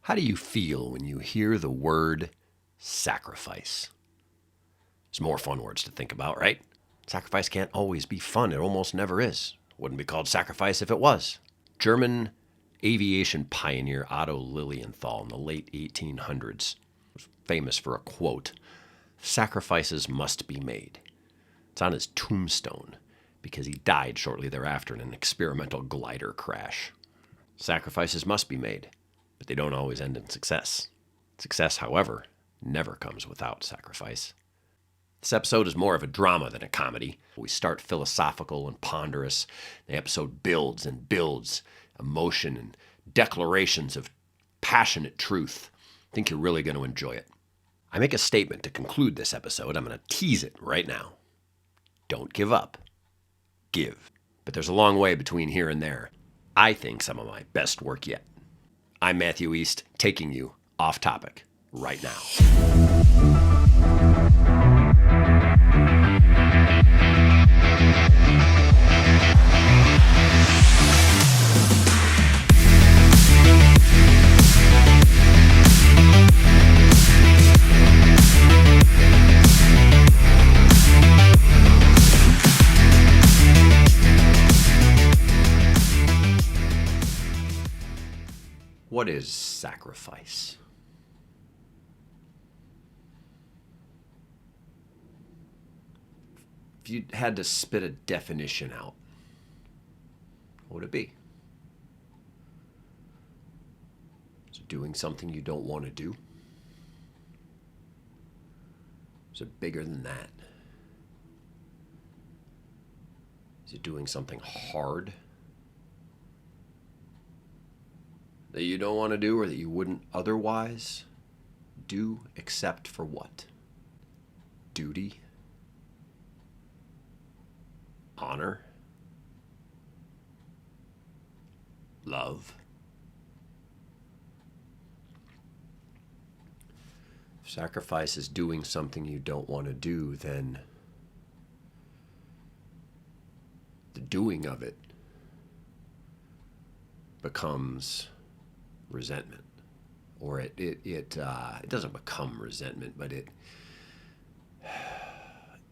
How do you feel when you hear the word sacrifice? It's more fun words to think about, right? Sacrifice can't always be fun. It almost never is. Wouldn't be called sacrifice if it was. German aviation pioneer Otto Lilienthal in the late 1800s was famous for a quote, "Sacrifices must be made." It's on his tombstone because he died shortly thereafter in an experimental glider crash. Sacrifices must be made, but they don't always end in success. Success, however, never comes without sacrifice. This episode is more of a drama than a comedy. We start philosophical and ponderous. The episode builds and builds emotion and declarations of passionate truth. I think you're really going to enjoy it. I make a statement to conclude this episode. I'm going to tease it right now. Don't give up. Give. But there's a long way between here and there. I think some of my best work yet. I'm Matthew East, taking you off topic right now. What is sacrifice? If you had to spit a definition out, what would it be? Is it doing something you don't want to do? Is it bigger than that? Is it doing something hard that you don't want to do or that you wouldn't otherwise do, except for what? Duty? Honor? Love? If sacrifice is doing something you don't want to do, then the doing of it becomes resentment, or it doesn't become resentment, but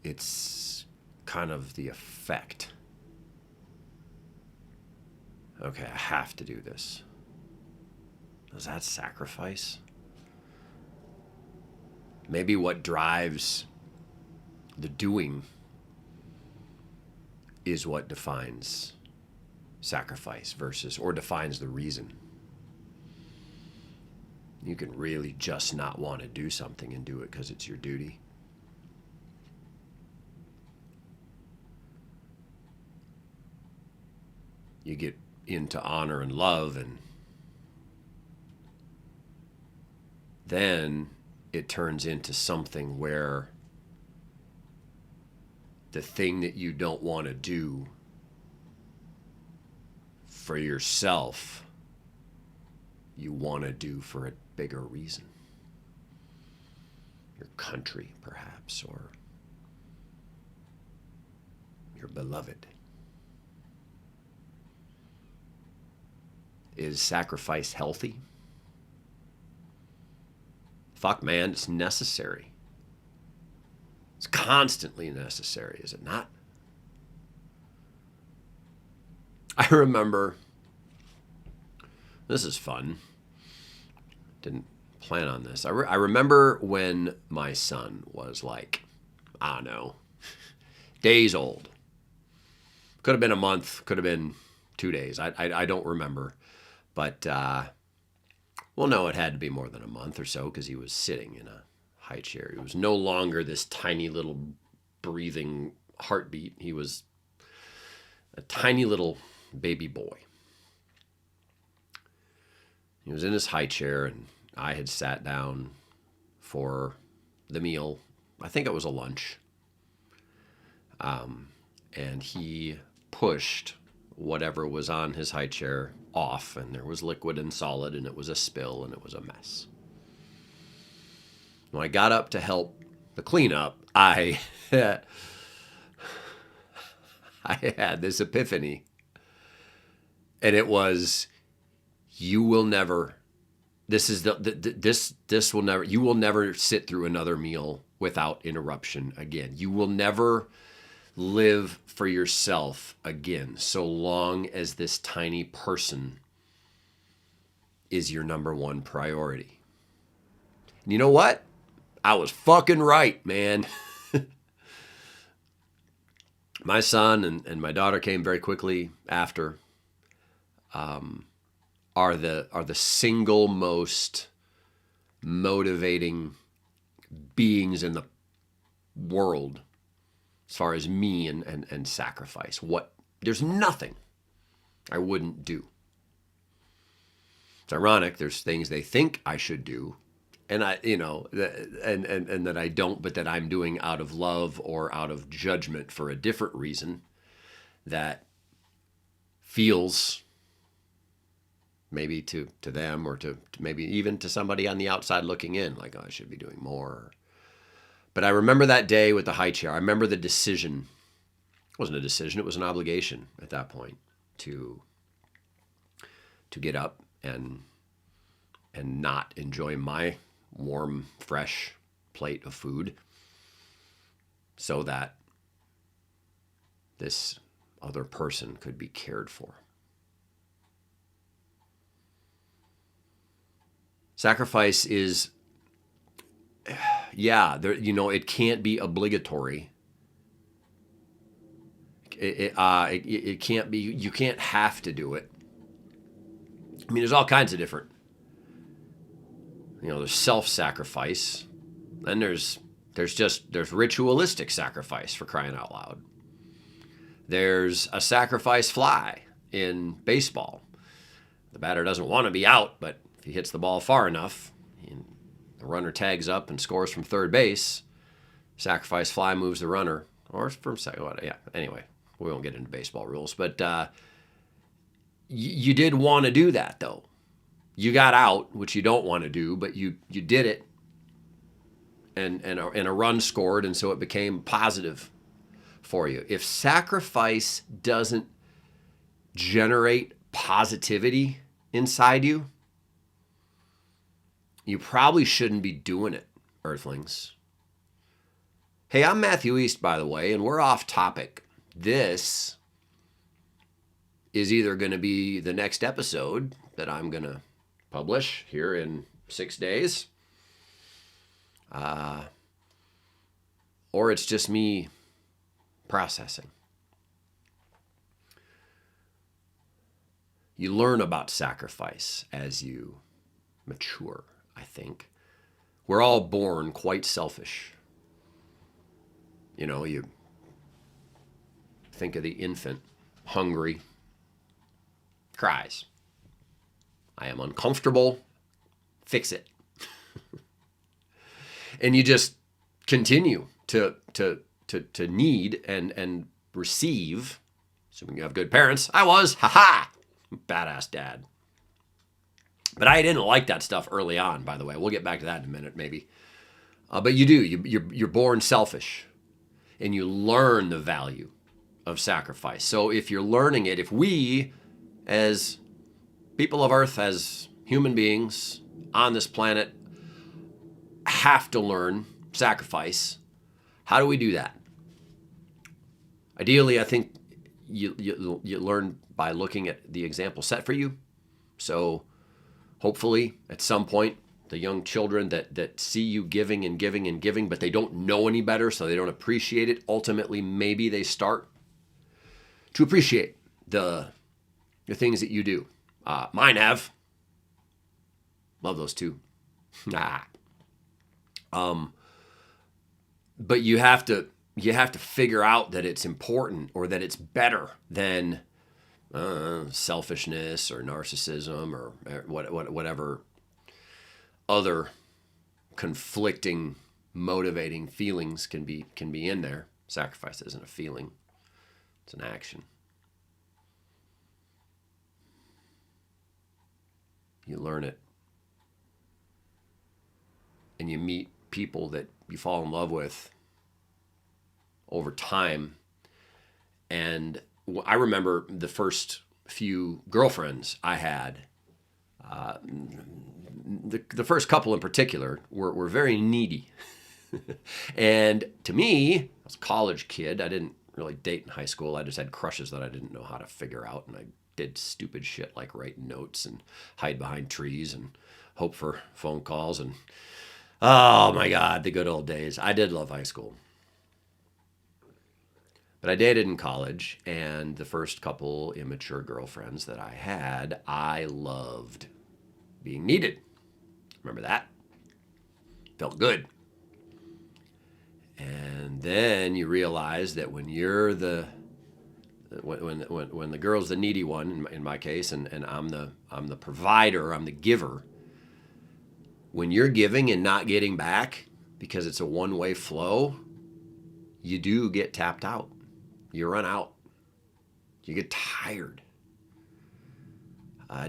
it's kind of the effect. Okay, I have to do this. Is that sacrifice? Maybe what drives the doing is what defines sacrifice or defines the reason. You can really just not want to do something and do it because it's your duty. You get into honor and love, and then it turns into something where the thing that you don't want to do for yourself, you want to do for a bigger reason. Your country, perhaps, or your beloved. Is sacrifice healthy? Fuck, man, it's necessary. It's constantly necessary, is it not? I remember, this is fun. Didn't plan on this. I remember when my son was like, I don't know, days old. Could have been a month, could have been 2 days. I don't remember. But, well, no, it had to be more than a month or so because he was sitting in a high chair. He was no longer this tiny little breathing heartbeat. He was a tiny little baby boy. He was in his high chair, and I had sat down for the meal. I think it was a lunch. And he pushed whatever was on his high chair off, and there was liquid and solid, and it was a spill, and it was a mess. When I got up to help the cleanup, I had this epiphany, and it was, you will never This is this will never, you will never sit through another meal without interruption again. You will never live for yourself again so long as this tiny person is your number one priority. And you know what? I was fucking right, man. My son and my daughter came very quickly after. Are the single most motivating beings in the world as far as me and sacrifice. There's nothing I wouldn't do. It's ironic. There's things they think I should do, and and that I don't, but that I'm doing out of love or out of judgment for a different reason that feels maybe to them or to maybe even to somebody on the outside looking in, like, oh, I should be doing more. But I remember that day with the high chair. I remember the decision. It wasn't a decision. It was an obligation at that point to get up and not enjoy my warm, fresh plate of food so that this other person could be cared for. Sacrifice is, it can't be obligatory. It can't be, you can't have to do it. I mean, there's all kinds of different, there's self-sacrifice, and there's ritualistic sacrifice, for crying out loud. There's a sacrifice fly in baseball. The batter doesn't want to be out, but if he hits the ball far enough, and the runner tags up and scores from third base, sacrifice fly moves the runner, or from second. Yeah. Anyway, we won't get into baseball rules, but you did want to do that though. You got out, which you don't want to do, but you did it, and a run scored, and so it became positive for you. If sacrifice doesn't generate positivity inside you, you probably shouldn't be doing it, Earthlings. Hey, I'm Matthew East, by the way, and we're off topic. This is either going to be the next episode that I'm going to publish here in 6 days, or it's just me processing. You learn about sacrifice as you mature, I think. We're all born quite selfish. You think of the infant, hungry, cries, I am uncomfortable, fix it. And you just continue to need and receive, assuming you have good parents. I was, badass dad. But I didn't like that stuff early on, by the way. We'll get back to that in a minute, maybe. But you do. You're born selfish, and you learn the value of sacrifice. So if you're learning it, if we, as people of Earth, as human beings on this planet, have to learn sacrifice, how do we do that? Ideally, I think you learn by looking at the example set for you. So hopefully, at some point, the young children that see you giving and giving and giving, but they don't know any better, so they don't appreciate it. Ultimately, maybe they start to appreciate the things that you do. Mine have. Love those too. But you have to figure out that it's important, or that it's better than selfishness or narcissism or whatever other conflicting, motivating feelings can be in there. Sacrifice isn't a feeling; it's an action. You learn it, and you meet people that you fall in love with over time. And I remember the first few girlfriends I had, the first couple in particular were very needy. And to me, I was a college kid. I didn't really date in high school. I just had crushes that I didn't know how to figure out. And I did stupid shit like write notes and hide behind trees and hope for phone calls. And oh my God, the good old days. I did love high school. But I dated in college, and the first couple immature girlfriends that I had, I loved being needed. Remember that? Felt good. And then you realize that when you're when the girl's the needy one in my case, and I'm the provider, I'm the giver. When you're giving and not getting back because it's a one-way flow, you do get tapped out. You run out. You get tired.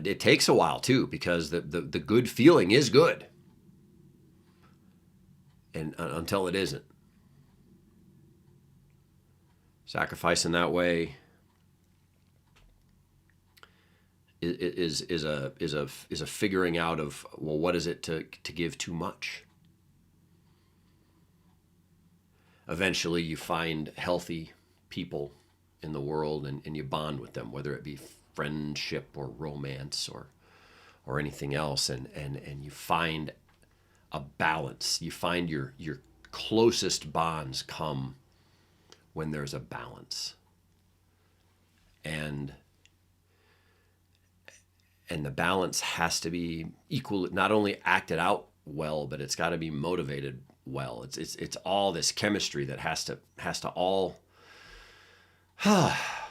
It takes a while too, because the good feeling is good, and until it isn't. Sacrifice in that way is a figuring out of, well, what is it to give too much? Eventually, you find healthy people in the world, and you bond with them, whether it be friendship or romance or anything else, and you find a balance. You find your closest bonds come when there's a balance. And the balance has to be equal, not only acted out well, but it's got to be motivated well. It's all this chemistry that has to all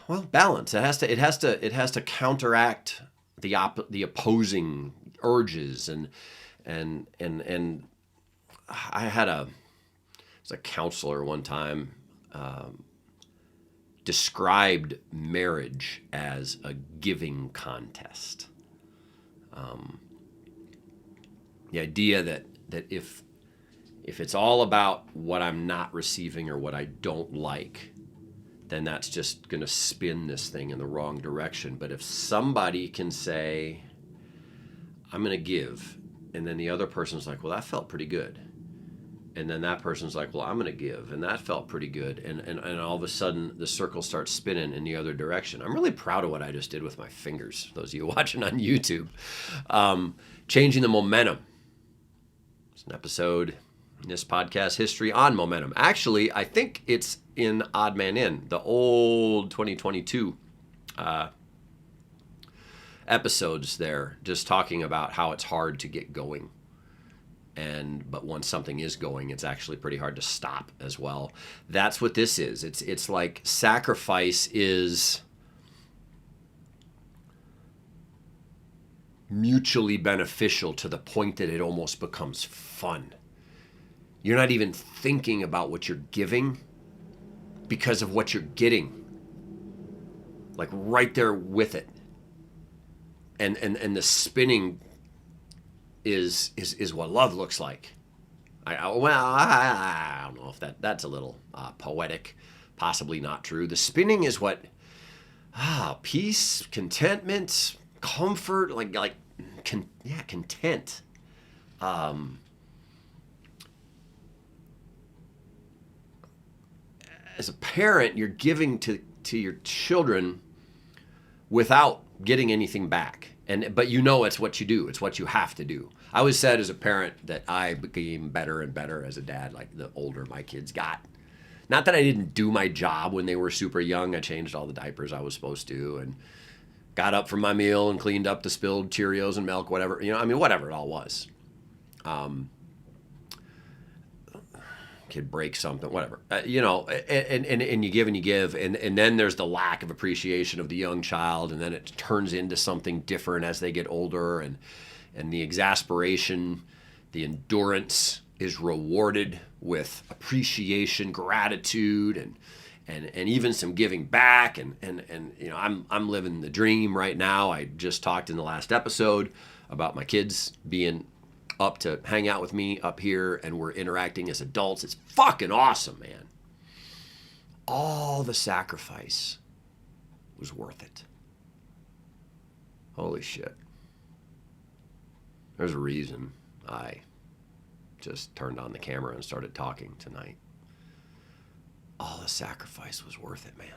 well, balance. It has to counteract the opposing urges, and I had a counselor one time described marriage as a giving contest. The idea that if it's all about what I'm not receiving or what I don't like, then that's just going to spin this thing in the wrong direction. But if somebody can say, I'm going to give, and then the other person's like, well, that felt pretty good. And then that person's like, well, I'm going to give, and that felt pretty good. And all of a sudden, the circle starts spinning in the other direction. I'm really proud of what I just did with my fingers, those of you watching on YouTube. Changing the momentum. It's an episode in this podcast history on momentum. Actually, I think it's in Odd Man In, the old 2022 episodes there, just talking about how it's hard to get going. But once something is going, it's actually pretty hard to stop as well. That's what this is. It's like sacrifice is mutually beneficial to the point that it almost becomes fun. You're not even thinking about what you're giving because of what you're getting. Like right there with it. And the spinning is what love looks like. I don't know if that's a little poetic, possibly not true. The spinning is what peace, contentment, comfort, content. As a parent, you're giving to your children without getting anything back. But you know it's what you do. It's what you have to do. I always said as a parent that I became better and better as a dad, like the older my kids got. Not that I didn't do my job when they were super young. I changed all the diapers I was supposed to and got up from my meal and cleaned up the spilled Cheerios and milk, whatever. Whatever it all was. Kid breaks something, whatever. And you give and you give, and then there's the lack of appreciation of the young child, and then it turns into something different as they get older, and the exasperation, the endurance is rewarded with appreciation, gratitude, and even some giving back, and I'm living the dream right now. I just talked in the last episode about my kids being up to hang out with me up here, and we're interacting as adults. It's fucking awesome, man. All the sacrifice was worth it. Holy shit. There's a reason I just turned on the camera and started talking tonight. All the sacrifice was worth it, man.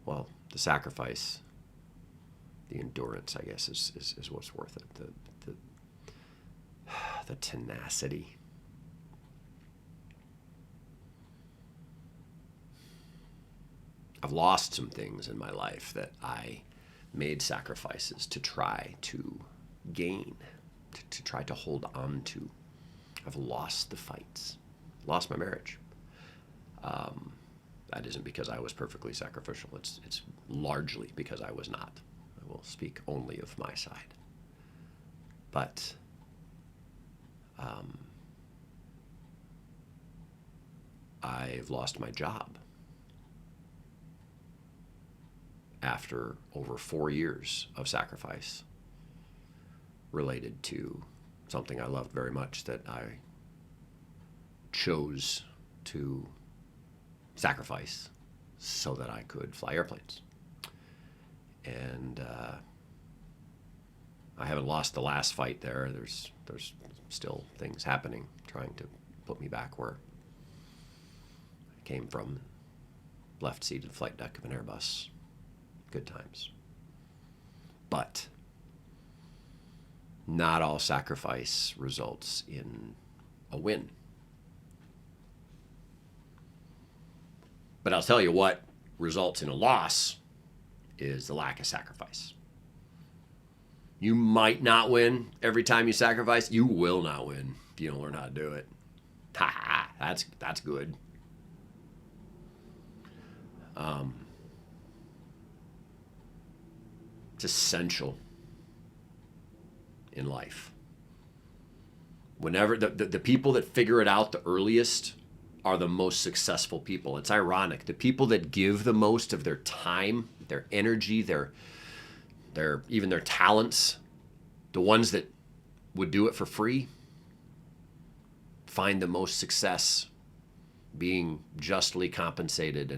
Well, the sacrifice, the endurance, I guess, is what's worth it. The tenacity. I've lost some things in my life that I made sacrifices to try to gain, to try to hold on to. I've lost the fights, lost my marriage. That isn't because I was perfectly sacrificial. It's largely because I was not. I will speak only of my side. But I've lost my job after over 4 years of sacrifice related to something I loved very much that I chose to sacrifice so that I could fly airplanes. And I haven't lost the last fight there. There's still things happening trying to put me back where I came from. Left seated flight deck of an Airbus. Good times. But not all sacrifice results in a win. But I'll tell you what results in a loss is the lack of sacrifice. You might not win every time you sacrifice. You will not win if you don't learn how to do it. Ha! That's good. It's essential in life. Whenever the people that figure it out the earliest are the most successful people. It's ironic. The people that give the most of their time, their energy, their even their talents, the ones that would do it for free, find the most success being justly compensated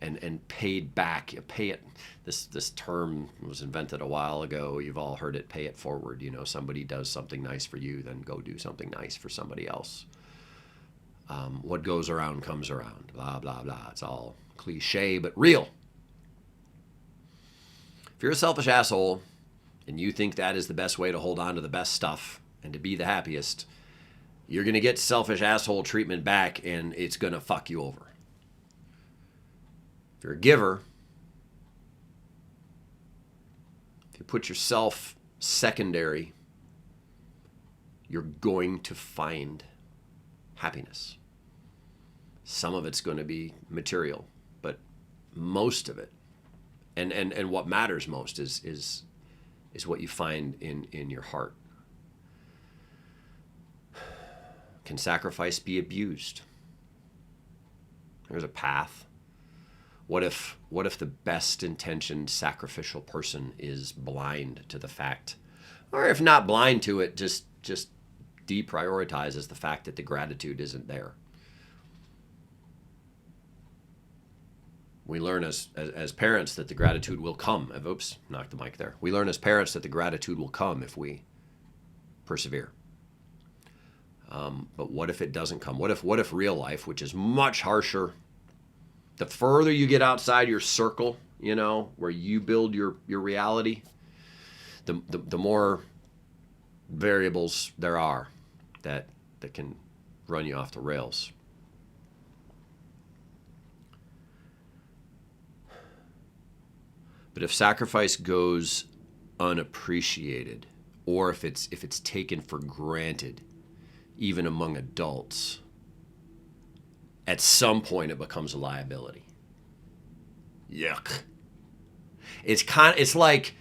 and paid back. You pay it. This term was invented a while ago. You've all heard it, pay it forward. You know, somebody does something nice for you, then go do something nice for somebody else. What goes around comes around. Blah, blah, blah. It's all cliche, but real. If you're a selfish asshole and you think that is the best way to hold on to the best stuff and to be the happiest, you're going to get selfish asshole treatment back, and it's going to fuck you over. If you're a giver, if you put yourself secondary, you're going to find happiness. Some of it's going to be material, but most of it, and what matters most is what you find in your heart. Can sacrifice be abused? There's a path. What if the best intentioned sacrificial person is blind to the fact, or if not blind to it, just deprioritizes the fact that the gratitude isn't there? We learn as parents that the gratitude will come. Oops, knocked the mic there. We learn as parents that the gratitude will come if we persevere. But what if it doesn't come? What if real life, which is much harsher, the further you get outside your circle, you know, where you build your reality, the more variables there are that can run you off the rails. But if sacrifice goes unappreciated, or if it's taken for granted, even among adults, at some point it becomes a liability. Yuck. It's like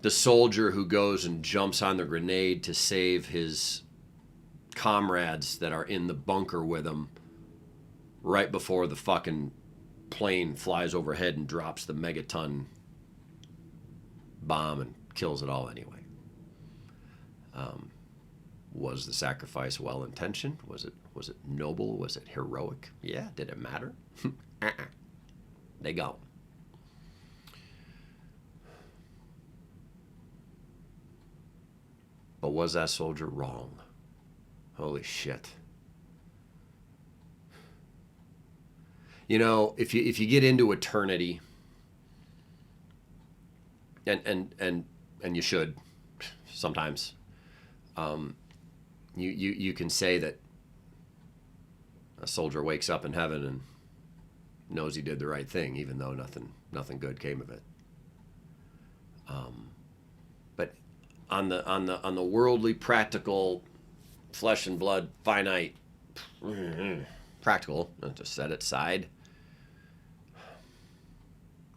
the soldier who goes and jumps on the grenade to save his comrades that are in the bunker with him right before the fucking plane flies overhead and drops the megaton bomb and kills it all anyway. Was the sacrifice well intentioned? Was Was it noble? Was it heroic? Yeah, did it matter? They gone. But was that soldier wrong? Holy shit. You know, if you get into eternity, and you should sometimes, you can say that a soldier wakes up in heaven and knows he did the right thing, even though nothing good came of it. But on the worldly, practical, flesh and blood, finite, practical, to set it aside,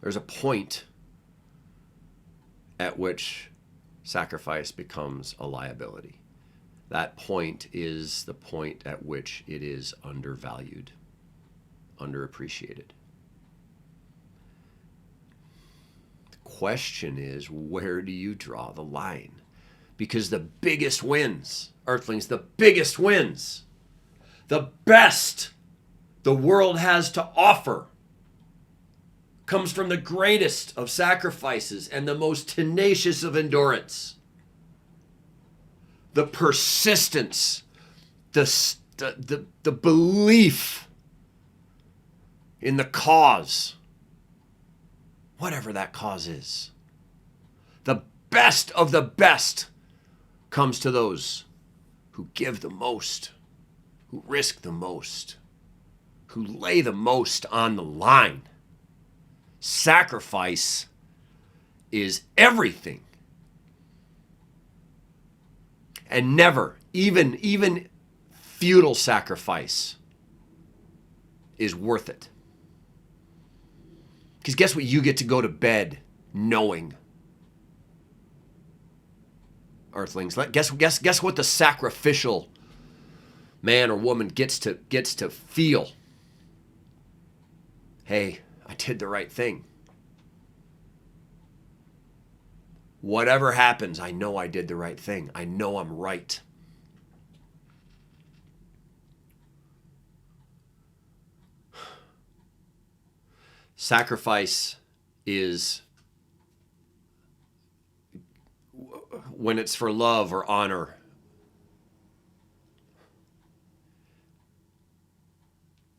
there's a point at which sacrifice becomes a liability. That point is the point at which it is undervalued, underappreciated. The question is, where do you draw the line? Because the biggest wins, Earthlings, the biggest wins, the best the world has to offer comes from the greatest of sacrifices and the most tenacious of endurance. The persistence, the belief in the cause, whatever that cause is. The best of the best comes to those who give the most, who risk the most, who lay the most on the line. Sacrifice is everything. And never, even futile sacrifice is worth it. Because guess what? You get to go to bed knowing. Earthlings, guess what the sacrificial man or woman gets to feel. Hey, I did the right thing. Whatever happens, I know I did the right thing. I know I'm right. Sacrifice is, when it's for love or honor,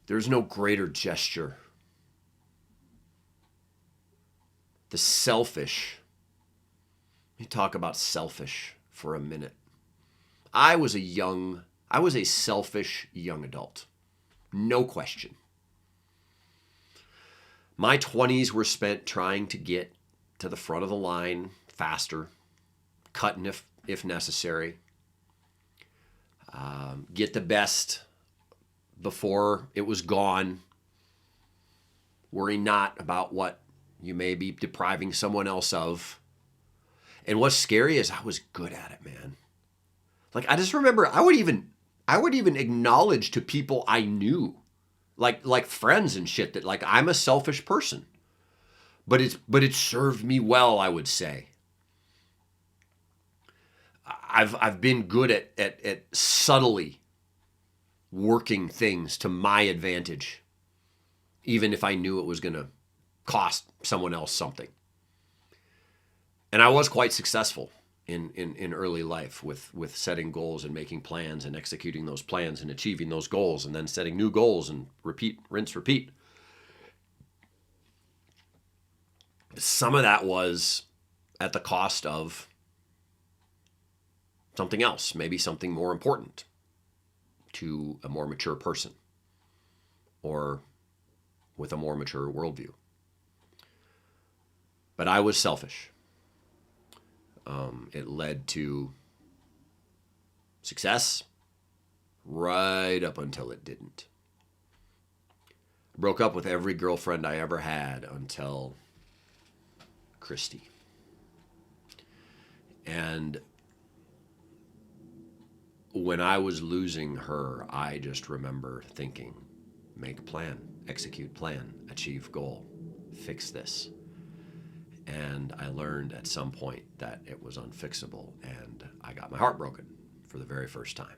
there's no greater gesture. The selfish. Let me talk about selfish for a minute. I was a selfish young adult. No question. My 20s were spent trying to get to the front of the line faster, cutting if necessary, get the best before it was gone, worry not about what you may be depriving someone else of. And what's scary is I was good at it, man. Like, I just remember I would even acknowledge to people I knew, like friends and shit, that like I'm a selfish person. But it served me well, I would say. I've been good at subtly working things to my advantage, even if I knew it was going to cost someone else something. And I was quite successful in early life with setting goals and making plans and executing those plans and achieving those goals and then setting new goals and repeat, rinse, repeat. Some of that was at the cost of something else, maybe something more important to a more mature person or with a more mature worldview. But I was selfish. It led to success right up until it didn't. Broke up with every girlfriend I ever had until Christy. And when I was losing her, I just remember thinking, make plan, execute plan, achieve goal, fix this. And I learned at some point that it was unfixable, and I got my heart broken for the very first time.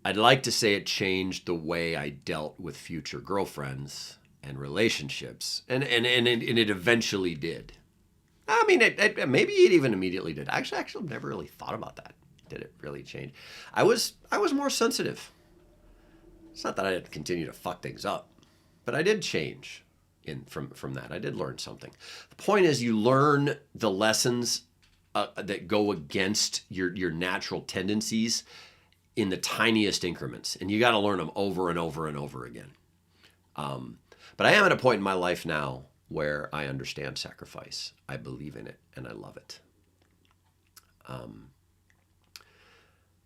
I'd like to say it changed the way I dealt with future girlfriends and relationships, and it eventually did. I mean, maybe it even immediately did. Actually, I've never really thought about that. Did it really change? I was more sensitive. It's not that I didn't continue to fuck things up, but I did change from that. I did learn something. The point is, you learn the lessons that go against your natural tendencies in the tiniest increments, and you got to learn them over and over and over again. But I am at a point in my life now where I understand sacrifice. I believe in it, and I love it.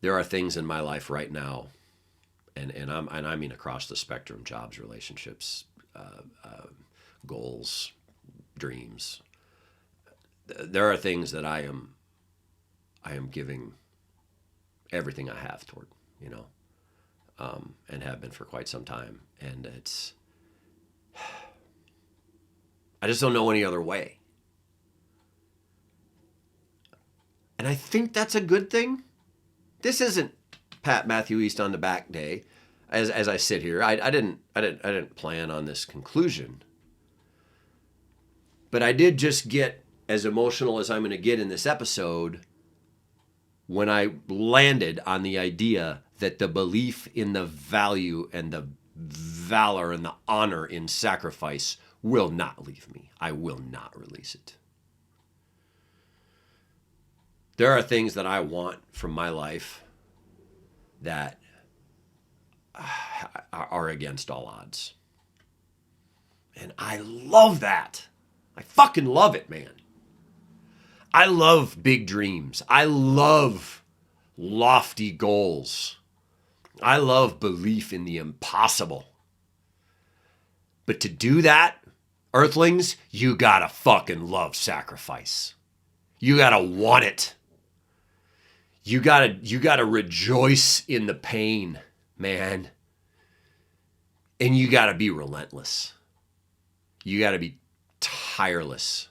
There are things in my life right now, and I mean across the spectrum: jobs, relationships, goals, dreams. There are things that I am giving everything I have toward, and have been for quite some time, and I just don't know any other way. And I think that's a good thing. This isn't Pat Matthew East on the back day. As I sit here, I didn't plan on this conclusion. But I did just get as emotional as I'm going to get in this episode when I landed on the idea that the belief in the value and the valor and the honor in sacrifice will not leave me. I will not release it. There are things that I want from my life that are against all odds. And I love that. I fucking love it, man. I love big dreams. I love lofty goals. I love belief in the impossible. But to do that, Earthlings, you gotta fucking love sacrifice. You gotta want it. You gotta rejoice in the pain, man. And you gotta be relentless. You gotta be tireless.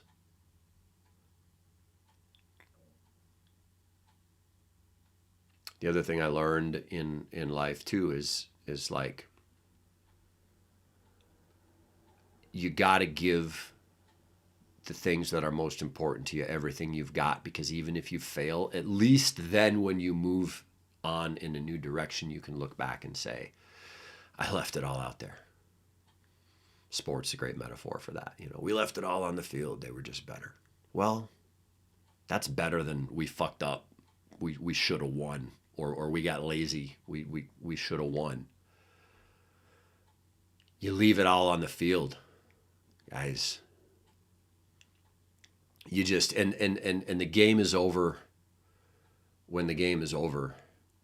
The other thing I learned in life too is like, you gotta give the things that are most important to you everything you've got, because even if you fail, at least then when you move on in a new direction, you can look back and say, I left it all out there. Sport's a great metaphor for that. We left it all on the field. They were just better. Well, that's better than we fucked up. We should have won, or we got lazy. We should have won. You leave it all on the field, guys. You just and the game is over when the game is over,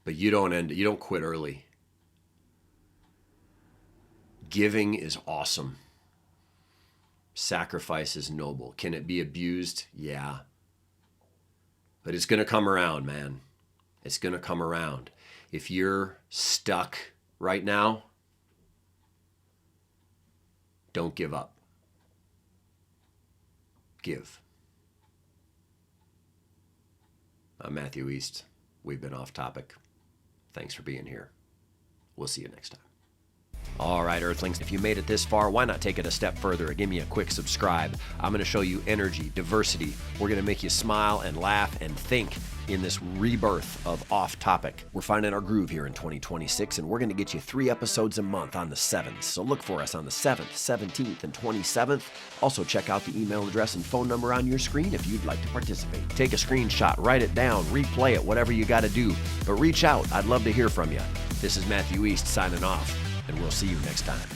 but you don't quit early. Giving is awesome. Sacrifice is noble. Can it be abused? Yeah. But it's going to come around, man. It's going to come around. If you're stuck right now, don't give up. Give. I'm Matthew East. We've been off topic. Thanks for being here. We'll see you next time. All right, Earthlings, if you made it this far, why not take it a step further and give me a quick subscribe? I'm going to show you energy, diversity. We're going to make you smile and laugh and think in this rebirth of Off Topic. We're finding our groove here in 2026, and we're going to get you 3 episodes a month on the 7th. So look for us on the 7th, 17th, and 27th. Also, check out the email address and phone number on your screen if you'd like to participate. Take a screenshot, write it down, replay it, whatever you got to do. But reach out. I'd love to hear from you. This is Matthew East signing off, and we'll see you next time.